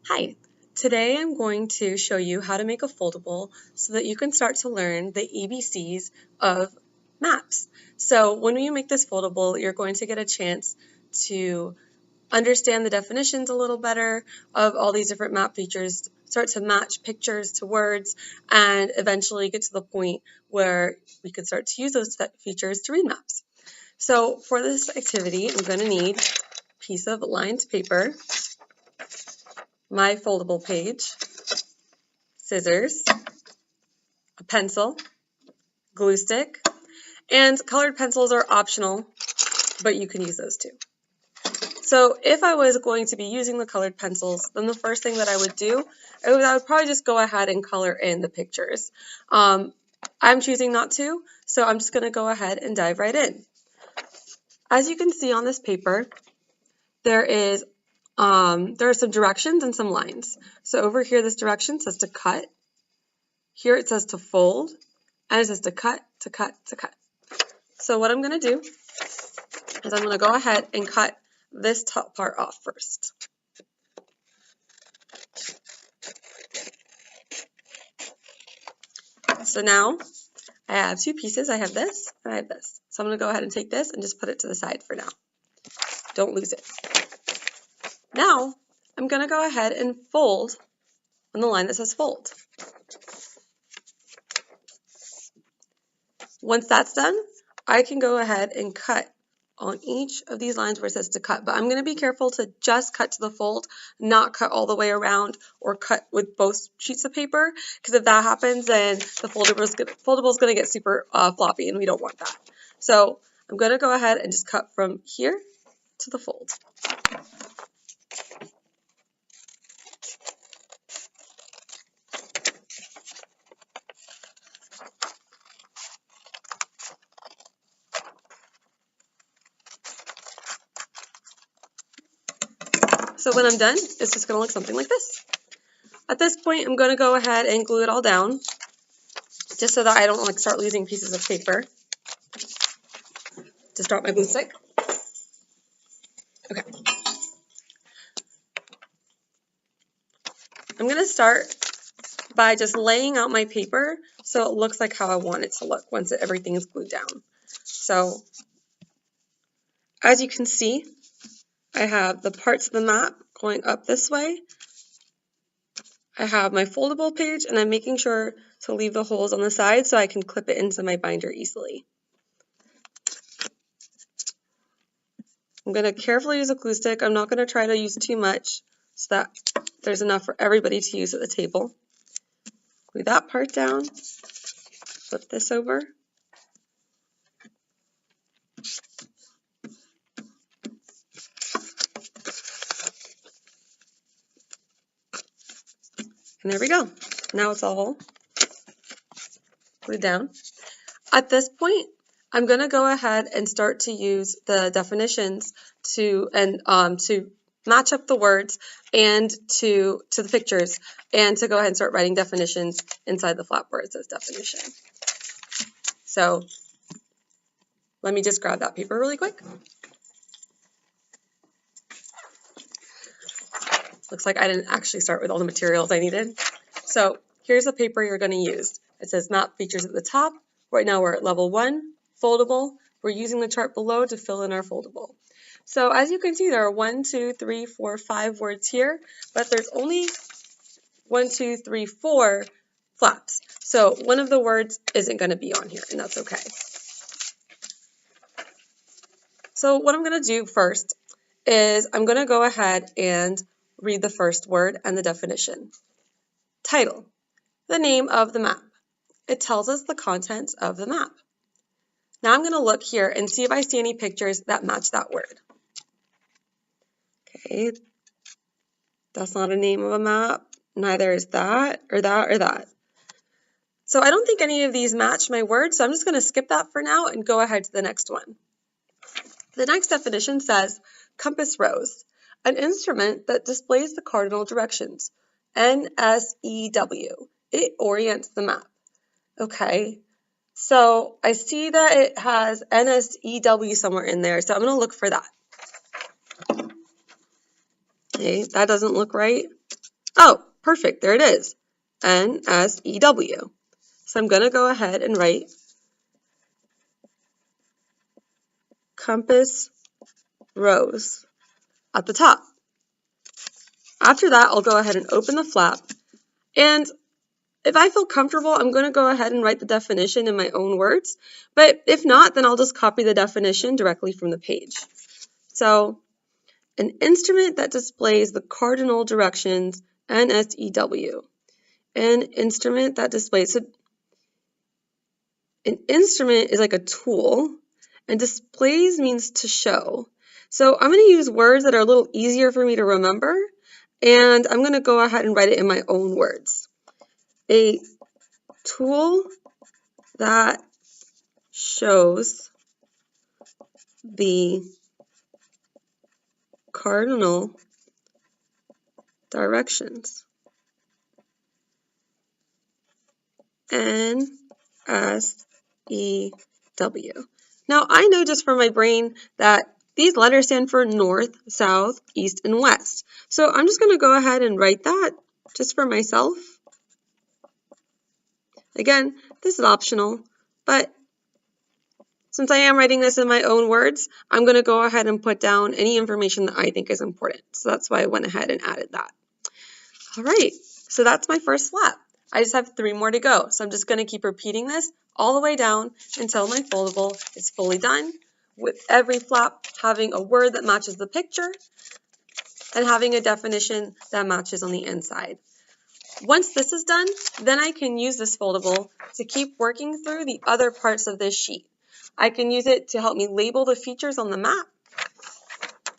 Hi, today I'm going to show you how to make a foldable so that you can start to learn the ABCs of maps. So when you make this foldable, you're going to get a chance to understand the definitions a little better of all these different map features, start to match pictures to words, and eventually get to the point where we could start to use those features to read maps. So for this activity, I'm going to need a piece of lined paper, my foldable page, scissors, a pencil, glue stick, and colored pencils are optional, but you can use those too. So if I was going to be using the colored pencils, then the first thing that I would do, I would probably just go ahead and color in the pictures. I'm choosing not to, so I'm just going to go ahead and dive right in. As you can see on this paper, there are some directions and some lines. So over here, this direction says to cut. Here it says to fold, and it says to cut, to cut, to cut. So what I'm going to do is I'm going to go ahead and cut this top part off first. So now I have two pieces. I have this and I have this. So I'm going to go ahead and take this and just put it to the side for now. Don't lose it. Now I'm going to go ahead and fold on the line that says fold. Once that's done, I can go ahead and cut on each of these lines where it says to cut, but I'm going to be careful to just cut to the fold, not cut all the way around or cut with both sheets of paper, because if that happens, then the foldable is going to get super floppy, and we don't want that. So I'm going to go ahead and just cut from here to the fold. So when I'm done, it's just going to look something like this. At this point, I'm going to go ahead and glue it all down, just so that I don't start losing pieces of paper. Just drop my glue stick. Okay. I'm going to start by just laying out my paper so it looks like how I want it to look once everything is glued down. So as you can see, I have the parts of the map going up this way. I have my foldable page, and I'm making sure to leave the holes on the side so I can clip it into my binder easily. I'm going to carefully use a glue stick. I'm not going to try to use too much so that there's enough for everybody to use at the table. Glue that part down, flip this over. And there we go. Now it's all glued down. At this point, I'm going to go ahead and start to use the definitions to match up the words and to the pictures, and to go ahead and start writing definitions inside the flap where it says definition. So let me just grab that paper really quick. Looks like I didn't actually start with all the materials I needed. So here's the paper you're going to use. It says map features at the top. Right now we're at level 1, foldable. We're using the chart below to fill in our foldable. So as you can see, there are 1, 2, 3, 4, 5 words here, but there's only 1, 2, 3, 4 flaps. So one of the words isn't going to be on here, and that's okay. So what I'm going to do first is I'm going to go ahead and read the first word and the definition. Title, the name of the map. It tells us the contents of the map. Now I'm going to look here and see if I see any pictures that match that word. Okay, that's not a name of a map. Neither is that, or that, or that. So I don't think any of these match my word, so I'm just going to skip that for now and go ahead to the next one. The next definition says compass rose, an instrument that displays the cardinal directions. NSEW. It orients the map. Okay, so I see that it has NSEW somewhere in there, so I'm going to look for that. Okay, that doesn't look right. Oh, perfect, there it is, NSEW. So I'm going to go ahead and write compass rose at the top. After that, I'll go ahead and open the flap, and if I feel comfortable, I'm going to go ahead and write the definition in my own words, but if not, then I'll just copy the definition directly from the page. So, an instrument that displays the cardinal directions, NSEW. An instrument that displays, so an instrument is like a tool, and displays means to show. So I'm going to use words that are a little easier for me to remember, and I'm going to go ahead and write it in my own words. A tool that shows the cardinal directions. NSEW. Now, I know just from my brain that these letters stand for north, south, east, and west. So I'm just going to go ahead and write that just for myself. Again, this is optional, but since I am writing this in my own words, I'm going to go ahead and put down any information that I think is important. So that's why I went ahead and added that. All right, so that's my first flap. I just have 3 more to go, so I'm just going to keep repeating this all the way down until my foldable is fully done, with every flap having a word that matches the picture and having a definition that matches on the inside. Once this is done, then I can use this foldable to keep working through the other parts of this sheet. I can use it to help me label the features on the map,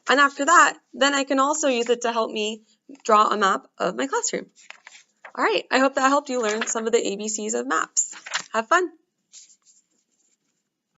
and after that, then I can also use it to help me draw a map of my classroom. All right, I hope that helped you learn some of the ABCs of maps. Have fun.